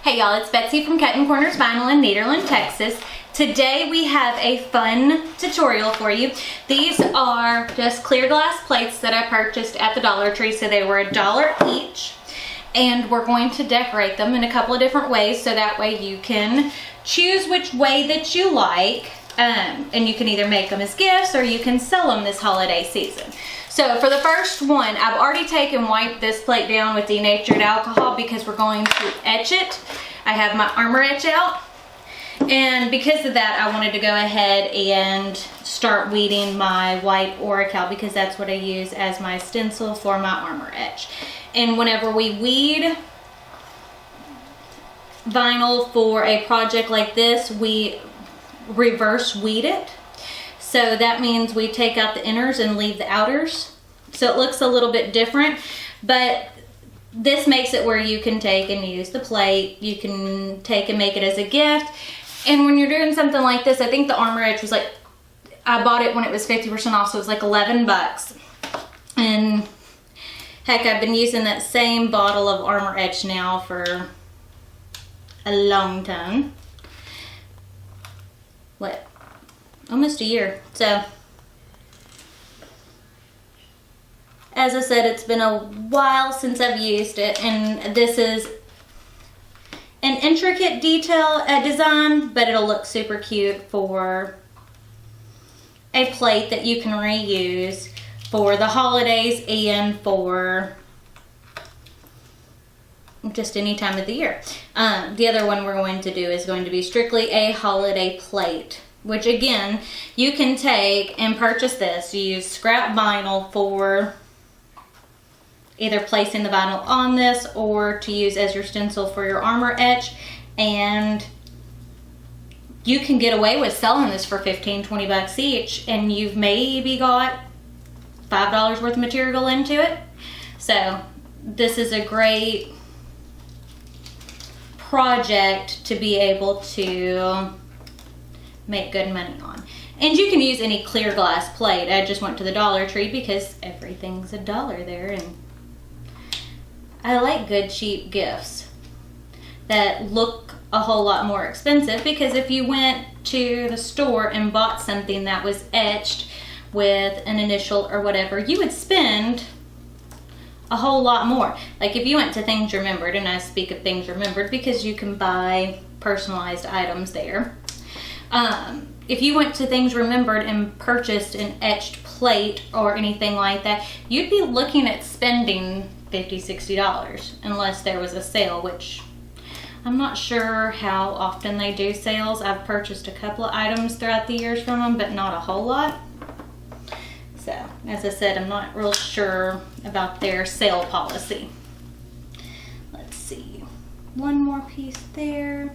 Hey y'all, it's Betsy from Cuttin Corners Vinyl in Nederland, Texas. Today we have a fun tutorial for you. These are just clear glass plates that I purchased at the Dollar Tree, so they were $1 each. And we're going to decorate them in a couple of different ways, so that way you can choose which way that you like. And you can either make them as gifts or you can sell them this holiday season. So for the first one, I've already wiped this plate down with denatured alcohol because we're going to etch it. I have my armor etch out. And because of that, I wanted to go ahead and start weeding my white Oracal because that's what I use as my stencil for my armor etch. And whenever we weed vinyl for a project like this, we reverse weed it. So that means we take out the inners and leave the outers. So it looks a little bit different, but this makes it where you can take and use the plate. You can take and make it as a gift. And when you're doing something like this, I think the armor edge was like, I bought it when it was 50% off, so it was like 11 bucks. And heck, I've been using that same bottle of armor edge now for a long time. What? Almost a year. So as I said, it's been a while since I've used it, and this is an intricate detail design, but it'll look super cute for a plate that you can reuse for the holidays and for just any time of the year. The other one we're going to do is going to be strictly a holiday plate, which again, you can take and purchase this. You use scrap vinyl for either placing the vinyl on this or to use as your stencil for your armor etch. And you can get away with selling this for 15-20 bucks each, and you've maybe got $5 worth of material into it. So this is a great project to be able to make good money on. And you can use any clear glass plate. I just went to the Dollar Tree because everything's $1 there, and I like good cheap gifts that look a whole lot more expensive, because if you went to the store and bought something that was etched with an initial or whatever, you would spend a whole lot more. Like if you went to Things Remembered, and I speak of Things Remembered because you can buy personalized items there. If you went to Things Remembered and purchased an etched plate or anything like that, you'd be looking at spending $50-$60 unless there was a sale, which I'm not sure how often they do sales. I've purchased a couple of items throughout the years from them, but not a whole lot. So, as I said, I'm not real sure about their sale policy. Let's see. One more piece there.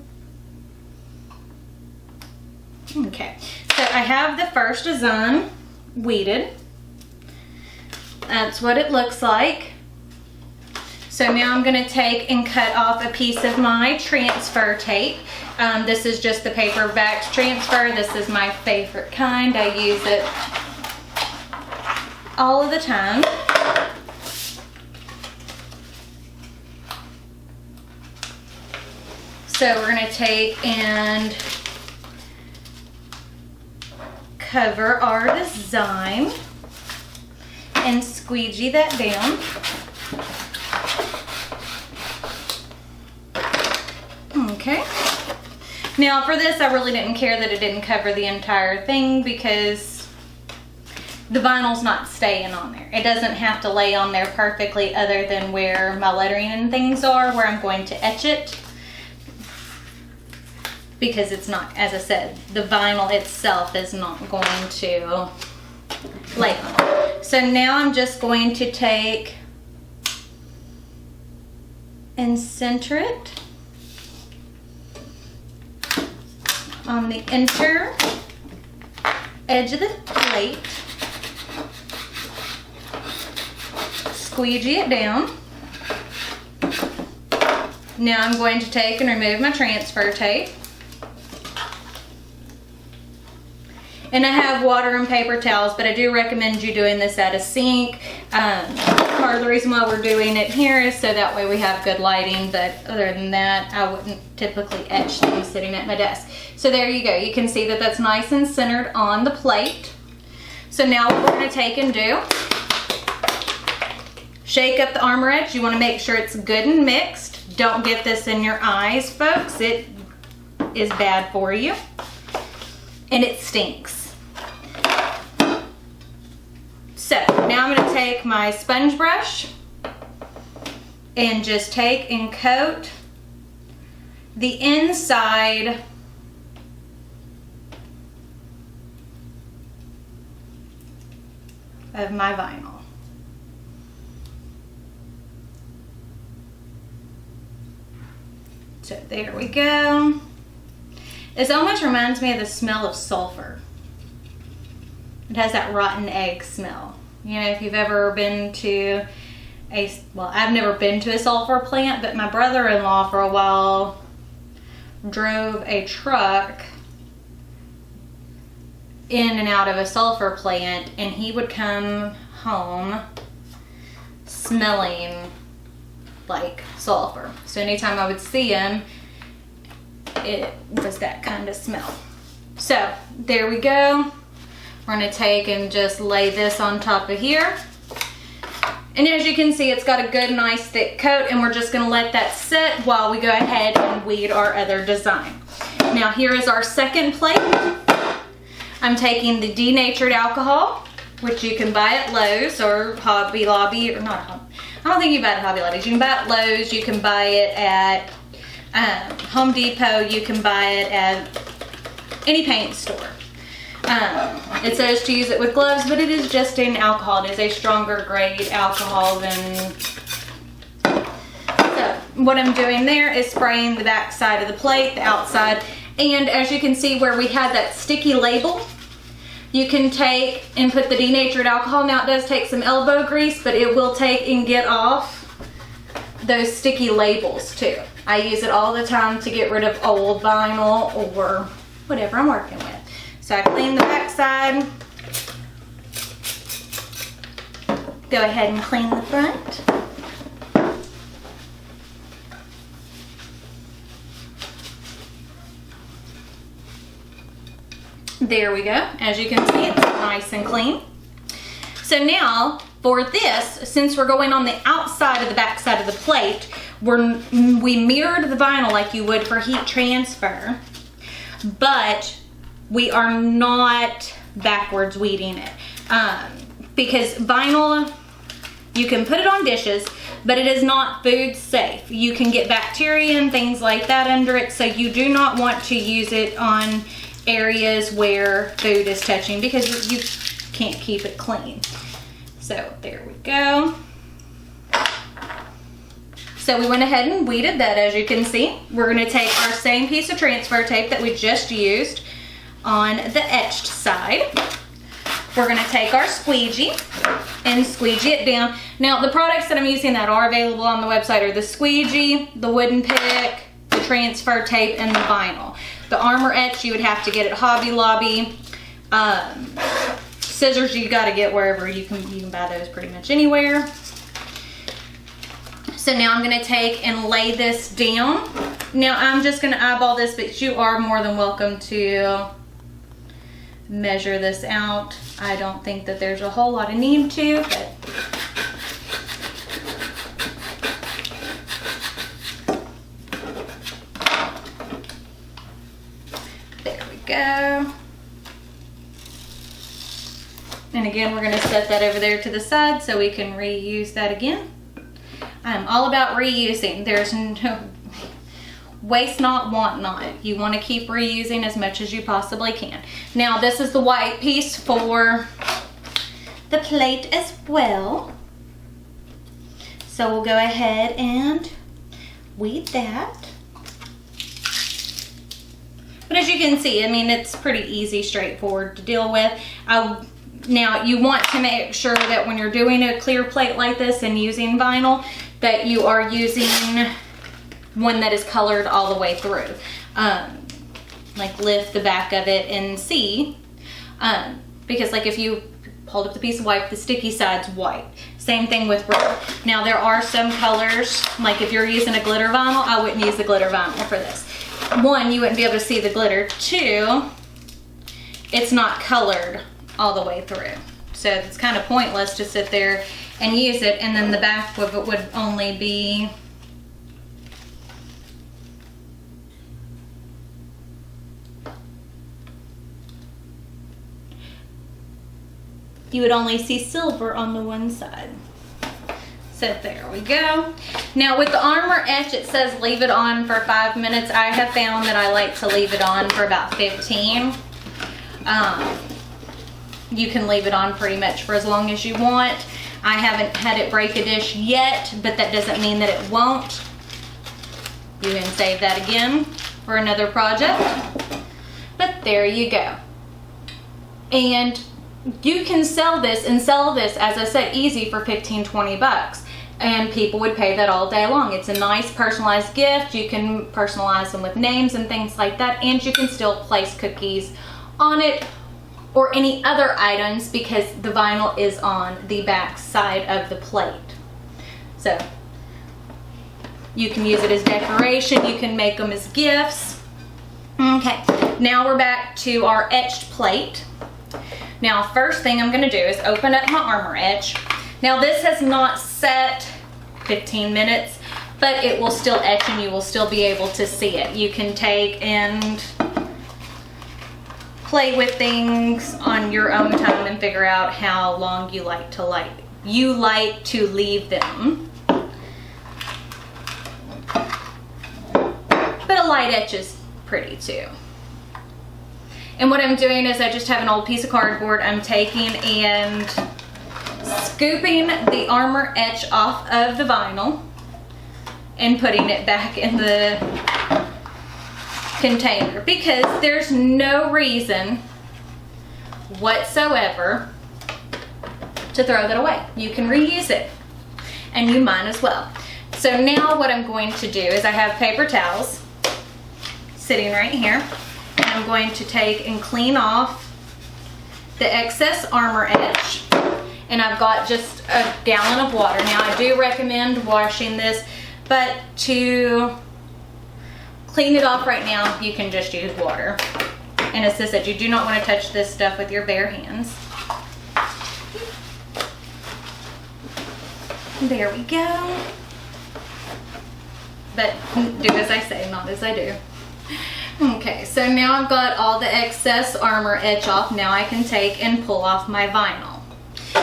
Okay, so I have the first design weeded. That's what it looks like. So now I'm going to take and cut off a piece of my transfer tape. This is just the paperback transfer. This is my favorite kind. I use it all of the time. So we're going to take and cover our design and squeegee that down. Okay. Now for this, I really didn't care that it didn't cover the entire thing because the vinyl's not staying on there. It doesn't have to lay on there perfectly other than where my lettering and things are, where I'm going to etch it. Because it's not, as I said, the vinyl itself is not going to lay on it. So now I'm just going to take and center it on the inner edge of the plate. Squeegee it down. Now I'm going to take and remove my transfer tape. And I have water and paper towels, but I do recommend you doing this at a sink. part of the reason why we're doing it here is so that way we have good lighting, but other than that, I wouldn't typically etch things sitting at my desk. So there you go. You can see that that's nice and centered on the plate. So now what we're going to take and do, shake up the armor edge. You want to make sure it's good and mixed. Don't get this in your eyes, folks. It is bad for you and it stinks. So now I'm going to take my sponge brush and just take and coat the inside of my vinyl. So there we go. This almost reminds me of the smell of sulfur. It has that rotten egg smell. You know, if you've ever been to well, I've never been to a sulfur plant, but my brother-in-law for a while drove a truck in and out of a sulfur plant, and he would come home smelling like sulfur. So anytime I would see him, it was that kind of smell. So there we go. We're going to take and just lay this on top of here. And as you can see, it's got a good, nice, thick coat, and we're just going to let that sit while we go ahead and weed our other design. Now here is our second plate. I'm taking the denatured alcohol, which you can buy at Lowe's or Hobby Lobby, or not, I don't think you buy it at Hobby Lobby. You can buy it at Lowe's, you can buy it at Home Depot, you can buy it at any paint store. It says to use it with gloves, but it is just an alcohol. It is a stronger grade alcohol than... So what I'm doing there is spraying the back side of the plate, the outside, and as you can see where we had that sticky label, you can take and put the denatured alcohol. Now it does take some elbow grease, but it will take and get off those sticky labels too. I use it all the time to get rid of old vinyl or whatever I'm working with. So I clean the back side. Go ahead and clean the front. There we go. As you can see, it's nice and clean. So now for this, since we're going on the outside of the back side of the plate, we mirrored the vinyl like you would for heat transfer, but we are not backwards weeding it. Because vinyl, you can put it on dishes, but it is not food safe. You can get bacteria and things like that under it, so you do not want to use it on areas where food is touching because you can't keep it clean. So there we go. So we went ahead and weeded that, as you can see. We're going to take our same piece of transfer tape that we just used on the etched side. We're going to take our squeegee and squeegee it down. Now the products that I'm using that are available on the website are the squeegee, the wooden pick, the transfer tape, and the vinyl. The armor etch you would have to get at Hobby Lobby. Scissors you got to get wherever you can buy those pretty much anywhere. So now I'm going to take and lay this down. Now I'm just going to eyeball this, but you are more than welcome to measure this out. I don't think that there's a whole lot of need to, but there we go. And again, we're going to set that over there to the side so we can reuse that again. I'm all about reusing. There's no waste not, want not. You want to keep reusing as much as you possibly can. Now this is the white piece for the plate as well. So we'll go ahead and weed that. But as you can see, I mean, it's pretty easy, straightforward to deal with. Now you want to make sure that when you're doing a clear plate like this and using vinyl, that you are using one that is colored all the way through. Like lift the back of it and see, because like if you hold up the piece of white, the sticky side's white. Same thing with red. Now there are some colors, like if you're using a glitter vinyl, I wouldn't use the glitter vinyl for this. One, you wouldn't be able to see the glitter. Two, it's not colored all the way through. So it's kind of pointless to sit there and use it, and then the back of it would only be you would only see silver on the one side. So there we go. Now with the Armor Etch, it says leave it on for 5 minutes. I have found that I like to leave it on for about 15. You can leave it on pretty much for as long as you want. I haven't had it break a dish yet, but that doesn't mean that it won't. You can save that again for another project. But there you go. And you can sell this, and sell this, as I said, easy for 15-20 bucks. And people would pay that all day long. It's a nice personalized gift. You can personalize them with names and things like that. And you can still place cookies on it or any other items because the vinyl is on the back side of the plate. So you can use it as decoration. You can make them as gifts. Okay, now we're back to our etched plate. Now, first thing I'm gonna do is open up my Armor Etch. Now this has not set 15 minutes, but it will still etch and you will still be able to see it. You can take and play with things on your own time and figure out how long you like to leave them. But a light etch is pretty too. And what I'm doing is I just have an old piece of cardboard. I'm taking and scooping the Armor Etch off of the vinyl and putting it back in the container because there's no reason whatsoever to throw that away. You can reuse it, and you might as well. So now what I'm going to do is I have paper towels sitting right here. I'm going to take and clean off the excess Armor Etch, and I've got just a gallon of water. Now I do recommend washing this, but to clean it off right now, you can just use water. And as I said, you do not want to touch this stuff with your bare hands. There we go. But do as I say, not as I do. Okay, so now I've got all the excess Armor Etch off. Now I can take and pull off my vinyl.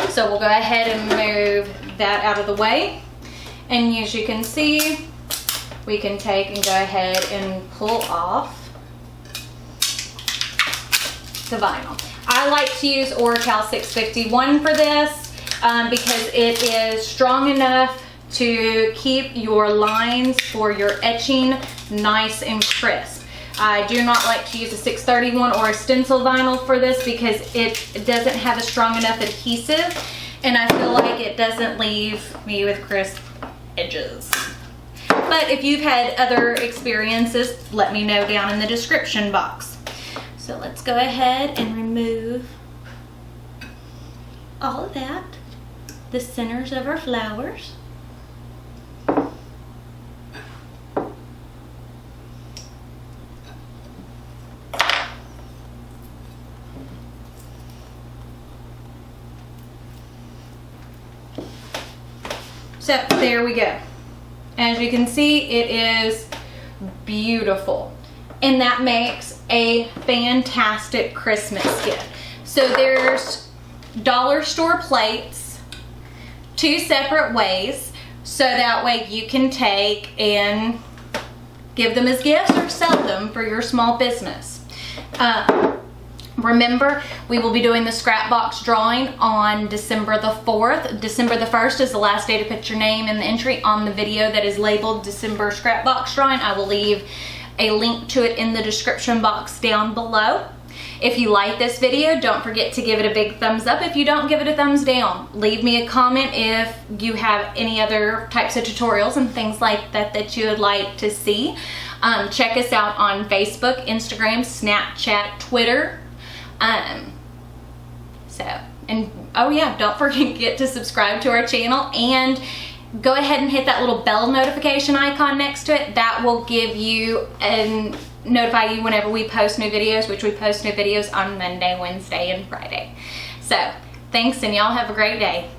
So we'll go ahead and move that out of the way. And as you can see, we can take and go ahead and pull off the vinyl. I like to use Oracal 651 for this because it is strong enough to keep your lines for your etching nice and crisp. I do not like to use a 631 or a stencil vinyl for this because it doesn't have a strong enough adhesive, and I feel like it doesn't leave me with crisp edges. But if you've had other experiences, let me know down in the description box. So let's go ahead and remove all of that, the centers of our flowers. So there we go. As you can see, it is beautiful. And that makes a fantastic Christmas gift. So there's dollar store plates, 2 separate ways. So that way you can take and give them as gifts or sell them for your small business. Remember, we will be doing the scrap box drawing on December the 4th. December the 1st is the last day to put your name in the entry on the video that is labeled December scrap box drawing. I will leave a link to it in the description box down below. If you like this video, don't forget to give it a big thumbs up. If you don't, give it a thumbs down. Leave me a comment if you have any other types of tutorials and things like that that you would like to see. Check us out on Facebook, Instagram, Snapchat, Twitter. So And oh yeah, don't forget to subscribe to our channel, and go ahead and hit that little bell notification icon next to it. That will give you and notify you whenever we post new videos, which we post new videos on Monday, Wednesday, and Friday. So thanks, and y'all have a great day.